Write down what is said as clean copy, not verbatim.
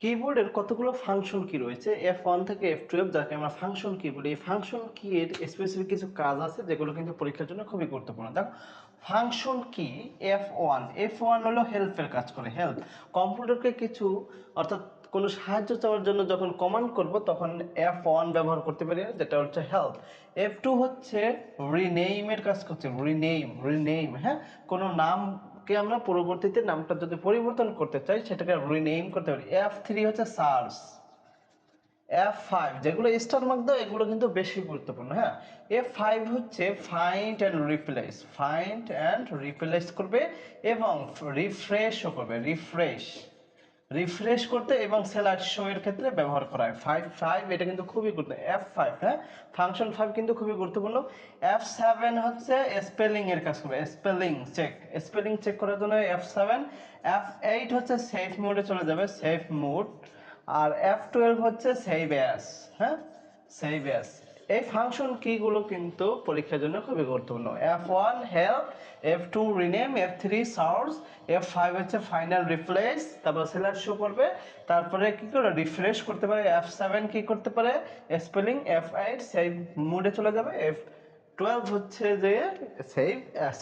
কিবোর্ডের কতগুলো ফাংশন কি রয়েছে F1 থেকে F12 যাকে আমরা ফাংশন কি বলি। এই ফাংশন কি এর স্পেসিফিক কিছু কাজ আছে যেগুলো কিন্তু পরীক্ষার জন্য খুবই গুরুত্বপূর্ণ। দেখো ফাংশন কি F1 হলো হেল্পের কাজ করে। হেল্প কম্পিউটারকে কিছু অর্থাৎ কোনো সাহায্য চাওয়ার জন্য যখন কমান্ড করব তখন F1 ব্যবহার করতে পারি, যেটা হচ্ছে হেল্প। F2 হচ্ছে রিনেইমের কাজ করছে। রিনেইম, হ্যাঁ, কোনো নামকে আমরা পরবর্তীতে নামটা যদি পরিবর্তন করতে চাই সেটাকে রিনেইম করতে পারি। F3 হচ্ছে সার্চ। F5 যেগুলো স্টার মার্ক দাও এগুলো কিন্তু বেশি গুরুত্বপূর্ণ, হ্যাঁ। F5 হচ্ছে ফাইন্ড অ্যান্ড রিপ্লেস করবে এবং রিফ্রেশও করবে। রিফ্রেশ করতে এবং স্লাইড শো এর ক্ষেত্রে ব্যবহার করা হয়। 5 এটা কিন্তু খুবই গুরুত্বপূর্ণ। F5, হ্যাঁ, ফাংশন 5 কিন্তু খুবই গুরুত্বপূর্ণ। F7 হচ্ছে স্পেলিং এর কাজ করবে। স্পেলিং চেক করার জন্য F7। F8 হচ্ছে সেভ মোডে চলে যাবে, সেভ মোড। আর F12 হচ্ছে সেভ অ্যাজ, হ্যাঁ, সেভ অ্যাজ। এই ফাংশন কিগুলো কিন্তু পরীক্ষার জন্য খুবই গুরুত্বপূর্ণ। F1 help, F2 rename, F3 search, F5 হচ্ছে ফাইনাল রিপ্লেস, তারপর সেলার শো করবে, তারপরে কি করে রিফ্রেশ করতে পারে। F7 কি করতে পারে স্পেলিং, F8 সেভ মোডে চলে যাবে, F12 হচ্ছে যে সেভ অ্যাজ।